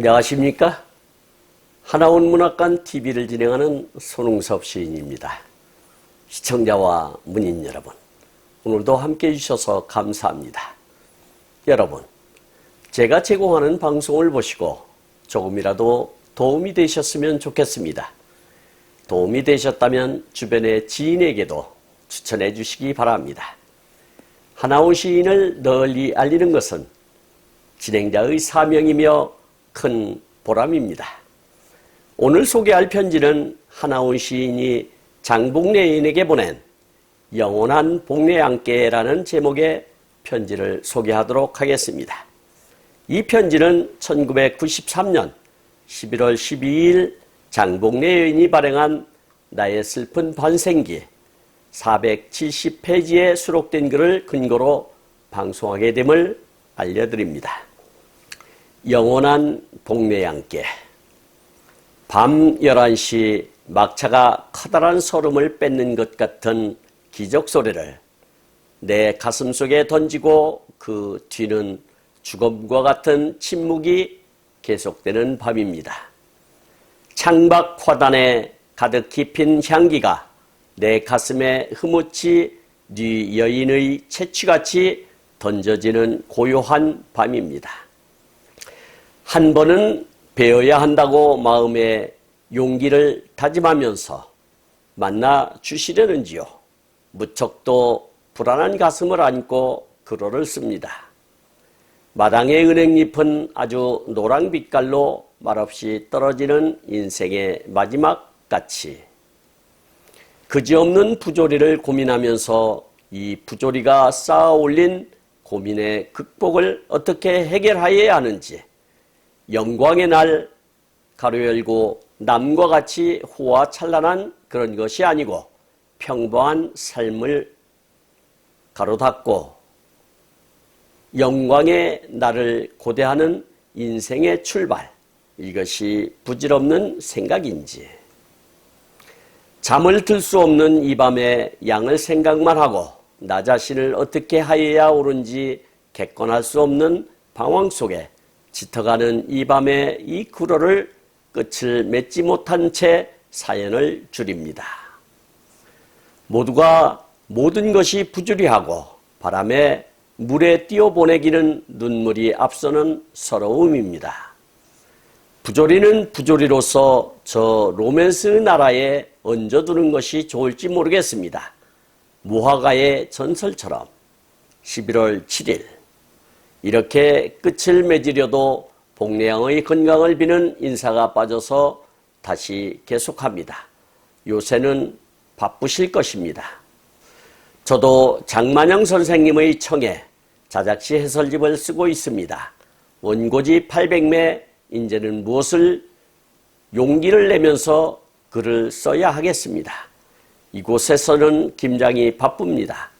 안녕하십니까? 하나원 문학관 TV를 진행하는 손흥섭 시인입니다. 시청자와 문인 여러분, 오늘도 함께해 주셔서 감사합니다. 여러분, 제가 제공하는 방송을 보시고 조금이라도 도움이 되셨으면 좋겠습니다. 도움이 되셨다면 주변의 지인에게도 추천해 주시기 바랍니다. 하나원 시인을 널리 알리는 것은 진행자의 사명이며 큰 보람입니다. 오늘 소개할 편지는 하나원 시인이 장복례인에게 보낸 영원한 복례함께라는 제목의 편지를 소개하도록 하겠습니다. 이 편지는 1993년 11월 12일 장복례 여인이 발행한 나의 슬픈 반생기 470페이지에 수록된 글을 근거로 방송하게 됨을 알려드립니다. 영원한 복례함께. 밤 11시 막차가 커다란 소름을 뺏는 것 같은 기적소리를 내 가슴속에 던지고 그 뒤는 죽음과 같은 침묵이 계속되는 밤입니다. 창밖 화단에 가득히 핀 향기가 내 가슴에 흐뭇이 네 여인의 채취같이 던져지는 고요한 밤입니다. 한 번은 배워야 한다고 마음에 용기를 다짐하면서 만나 주시려는지요. 무척도 불안한 가슴을 안고 글을 씁니다. 마당의 은행잎은 아주 노랑 빛깔로 말없이 떨어지는 인생의 마지막 같이 그지없는 부조리를 고민하면서 이 부조리가 쌓아 올린 고민의 극복을 어떻게 해결하여야 하는지 영광의 날 가로 열고 남과 같이 호화찬란한 그런 것이 아니고 평범한 삶을 가로 닫고 영광의 날을 고대하는 인생의 출발, 이것이 부질없는 생각인지 잠을 들 수 없는 이 밤에 양을 생각만 하고 나 자신을 어떻게 하여야 옳은지 객관할 수 없는 방황 속에 짙어가는 이 밤에 이 글을 끝을 맺지 못한 채 사연을 줄입니다. 모두가 모든 것이 부주리하고 바람에 물에 띄어보내기는 눈물이 앞서는 서러움입니다. 부조리는 부조리로서 저 로맨스의 나라에 얹어두는 것이 좋을지 모르겠습니다. 무화과의 전설처럼 11월 7일 이렇게 끝을 맺으려도 복례왕의 건강을 비는 인사가 빠져서 다시 계속합니다. 요새는 바쁘실 것입니다. 저도 장만영 선생님의 청에 자작시 해설집을 쓰고 있습니다. 원고지 800매, 이제는 무엇을 용기를 내면서 글을 써야 하겠습니다. 이곳에서는 김장이 바쁩니다.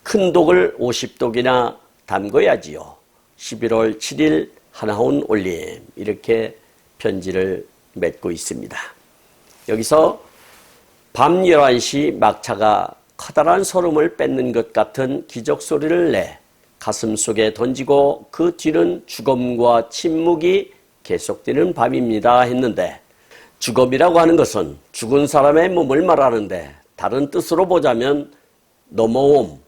큰 독을 50독이나 담궈야지요. 11월 7일 하나원 올림, 이렇게 편지를 맺고 있습니다. 여기서 밤 11시 막차가 커다란 소름을 뺏는 것 같은 기적소리를 내 가슴 속에 던지고 그 뒤는 죽음과 침묵이 계속되는 밤입니다 했는데, 죽음이라고 하는 것은 죽은 사람의 몸을 말하는데 다른 뜻으로 보자면 넘어옴,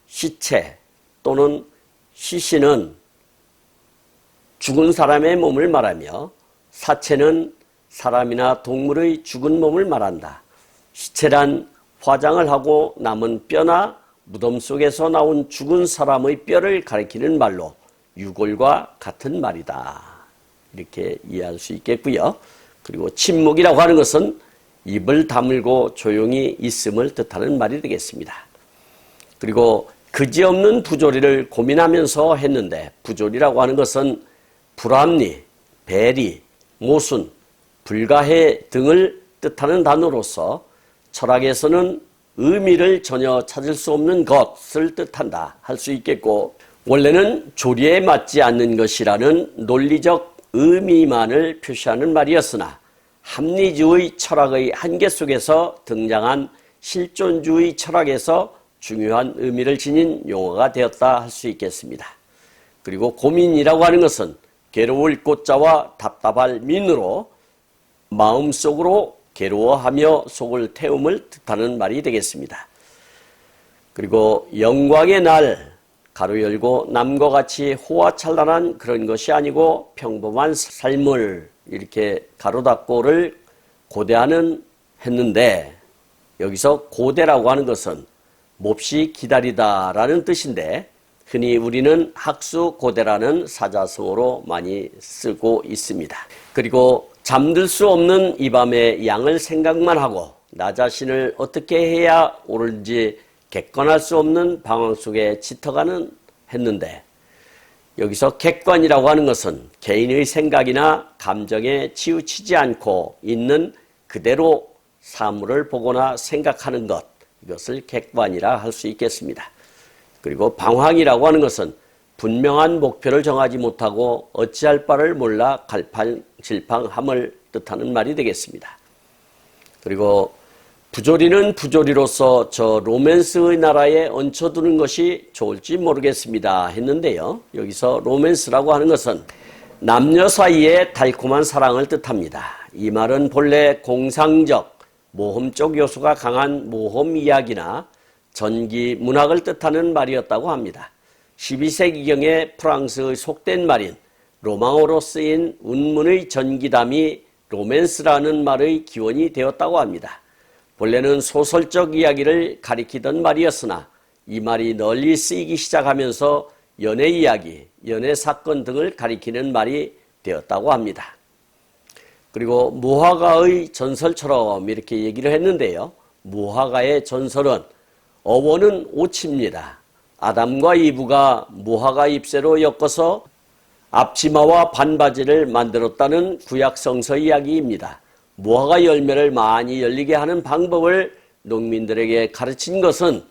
시체 또는 시신은 죽은 사람의 몸을 말하며 사체는 사람이나 동물의 죽은 몸을 말한다. 시체란 화장을 하고 남은 뼈나 무덤 속에서 나온 죽은 사람의 뼈를 가리키는 말로 유골과 같은 말이다. 이렇게 이해할 수 있겠고요. 그리고 침묵이라고 하는 것은 입을 다물고 조용히 있음을 뜻하는 말이 되겠습니다. 그리고 그지없는 부조리를 고민하면서 했는데, 부조리라고 하는 것은 불합리, 배리, 모순, 불가해 등을 뜻하는 단어로서 철학에서는 의미를 전혀 찾을 수 없는 것을 뜻한다 할 수 있겠고, 원래는 조리에 맞지 않는 것이라는 논리적 의미만을 표시하는 말이었으나 합리주의 철학의 한계 속에서 등장한 실존주의 철학에서 중요한 의미를 지닌 용어가 되었다 할 수 있겠습니다. 그리고 고민이라고 하는 것은 괴로울 꽃자와 답답할 민으로 마음속으로 괴로워하며 속을 태움을 뜻하는 말이 되겠습니다. 그리고 영광의 날 가로 열고 남과 같이 호화찬란한 그런 것이 아니고 평범한 삶을 이렇게 가로 닫고를 고대하는 했는데, 여기서 고대라고 하는 것은 몹시 기다리다라는 뜻인데 흔히 우리는 학수고대라는 사자성어로 많이 쓰고 있습니다. 그리고 잠들 수 없는 이 밤에 양을 생각만 하고 나 자신을 어떻게 해야 옳은지 객관할 수 없는 방황 속에 짙어가는 했는데, 여기서 객관이라고 하는 것은 개인의 생각이나 감정에 치우치지 않고 있는 그대로 사물을 보거나 생각하는 것, 이것을 객관이라 할 수 있겠습니다. 그리고 방황이라고 하는 것은 분명한 목표를 정하지 못하고 어찌할 바를 몰라 갈팡질팡함을 뜻하는 말이 되겠습니다. 그리고 부조리는 부조리로서 저 로맨스의 나라에 얹혀두는 것이 좋을지 모르겠습니다 했는데요. 여기서 로맨스라고 하는 것은 남녀 사이의 달콤한 사랑을 뜻합니다. 이 말은 본래 공상적, 모험적 요소가 강한 모험 이야기나 전기 문학을 뜻하는 말이었다고 합니다. 12세기경에 프랑스의 속된 말인 로망어로 쓰인 운문의 전기담이 로맨스라는 말의 기원이 되었다고 합니다. 본래는 소설적 이야기를 가리키던 말이었으나 이 말이 널리 쓰이기 시작하면서 연애 이야기, 연애 사건 등을 가리키는 말이 되었다고 합니다. 그리고 무화과의 전설처럼 이렇게 얘기를 했는데요. 무화과의 전설은 어원은 오치입니다. 아담과 이브가 무화과 잎새로 엮어서 앞치마와 반바지를 만들었다는 구약 성서 이야기입니다. 무화과 열매를 많이 열리게 하는 방법을 농민들에게 가르친 것은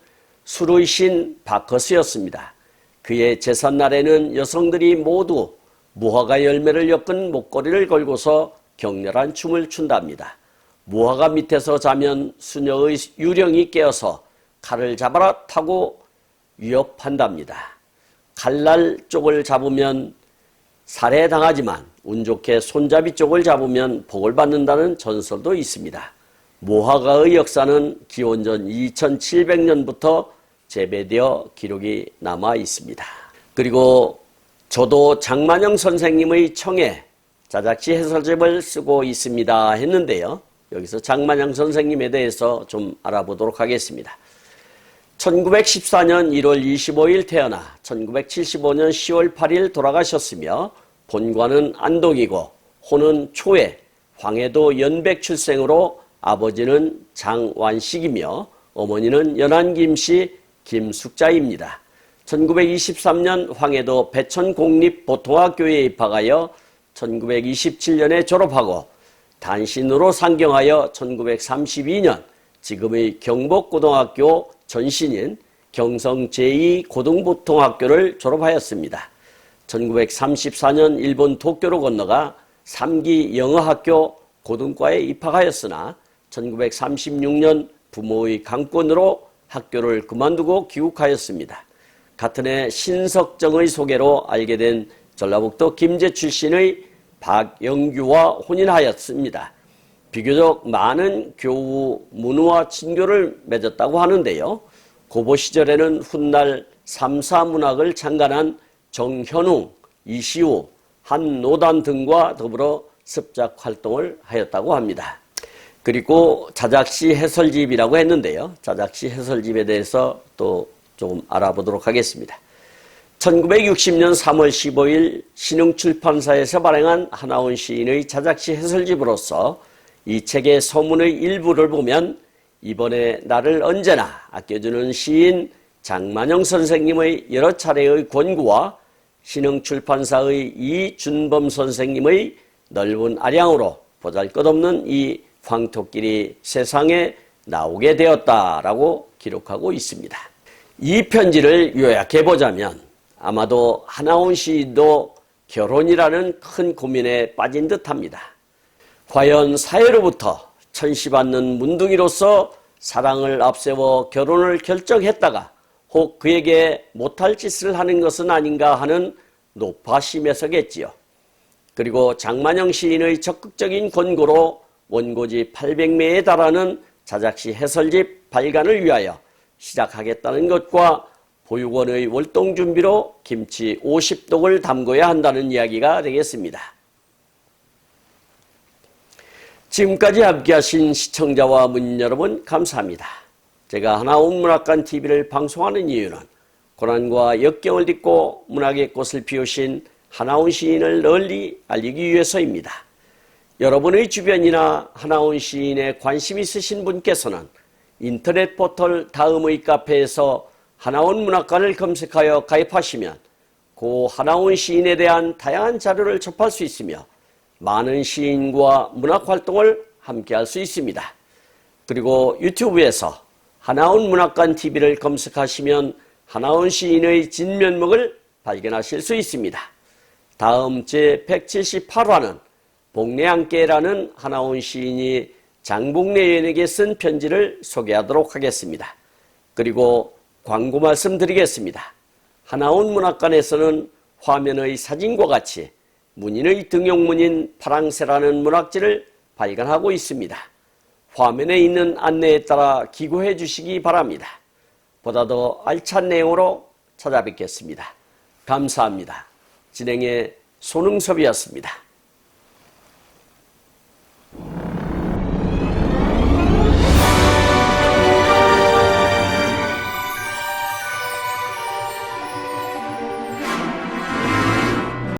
술의 신 바커스였습니다. 그의 제삿날에는 여성들이 모두 무화과 열매를 엮은 목걸이를 걸고서 격렬한 춤을 춘답니다. 무화과 밑에서 자면 수녀의 유령이 깨어서 칼을 잡아라 타고 위협한답니다. 칼날 쪽을 잡으면 살해당하지만 운 좋게 손잡이 쪽을 잡으면 복을 받는다는 전설도 있습니다. 무화과의 역사는 기원전 2700년부터 재배되어 기록이 남아 있습니다. 그리고 저도 장만영 선생님의 청에 자작시 해설집을 쓰고 있습니다 했는데요. 여기서 장만영 선생님에 대해서 좀 알아보도록 하겠습니다. 1914년 1월 25일 태어나 1975년 10월 8일 돌아가셨으며 본관은 안동이고 호는 초에 황해도 연백 출생으로 아버지는 장완식이며 어머니는 연안김씨 김숙자입니다. 1923년 황해도 배천공립보통학교에 입학하여 1927년에 졸업하고 단신으로 상경하여 1932년 지금의 경복고등학교 전신인 경성 제2고등보통학교를 졸업하였습니다. 1934년 일본 도쿄로 건너가 3기 영어학교 고등과에 입학하였으나 1936년 부모의 강권으로 학교를 그만두고 귀국하였습니다. 같은 해 신석정의 소개로 알게 된 전라북도 김제 출신의 박영규와 혼인하였습니다. 비교적 많은 교우, 문우와 친교를 맺었다고 하는데요. 고보 시절에는 훗날 삼사문학을 창간한 정현웅, 이시우, 한노단 등과 더불어 습작 활동을 하였다고 합니다. 그리고 자작시 해설집이라고 했는데요. 자작시 해설집에 대해서 또 조금 알아보도록 하겠습니다. 1960년 3월 15일 신흥출판사에서 발행한 한아원 시인의 자작시 해설집으로서 이 책의 서문의 일부를 보면 이번에 나를 언제나 아껴주는 시인 장만영 선생님의 여러 차례의 권고와 신흥출판사의 이준범 선생님의 넓은 아량으로 보잘것없는 이 황토끼리 세상에 나오게 되었다라고 기록하고 있습니다. 이 편지를 요약해보자면 아마도 한아원 시인도 결혼이라는 큰 고민에 빠진 듯합니다. 과연 사회로부터 천시받는 문둥이로서 사랑을 앞세워 결혼을 결정했다가 혹 그에게 못할 짓을 하는 것은 아닌가 하는 노파심에서겠지요. 그리고 장만영 시인의 적극적인 권고로 원고지 800매에 달하는 자작시 해설집 발간을 위하여 시작하겠다는 것과 보육원의 월동 준비로 김치 50독을 담궈야 한다는 이야기가 되겠습니다. 지금까지 함께하신 시청자와 문인 여러분 감사합니다. 제가 하나온 문학관 TV를 방송하는 이유는 고난과 역경을 딛고 문학의 꽃을 피우신 하나온 시인을 널리 알리기 위해서입니다. 여러분의 주변이나 하나온 시인에 관심 있으신 분께서는 인터넷 포털 다음의 카페에서 하나온 문학관을 검색하여 가입하시면 고 하나온 시인에 대한 다양한 자료를 접할 수 있으며 많은 시인과 문학활동을 함께할 수 있습니다. 그리고 유튜브에서 하나온 문학관 TV를 검색하시면 하나온 시인의 진면목을 발견하실 수 있습니다. 다음 제178화는 복례함께라는 하나온 시인이 장복례 여인에게 쓴 편지를 소개하도록 하겠습니다. 그리고 광고 말씀드리겠습니다. 하나온 문학관에서는 화면의 사진과 같이 문인의 등용문인 파랑새라는 문학지를 발간하고 있습니다. 화면에 있는 안내에 따라 기고해 주시기 바랍니다. 보다 더 알찬 내용으로 찾아뵙겠습니다. 감사합니다. 진행의 손흥섭이었습니다.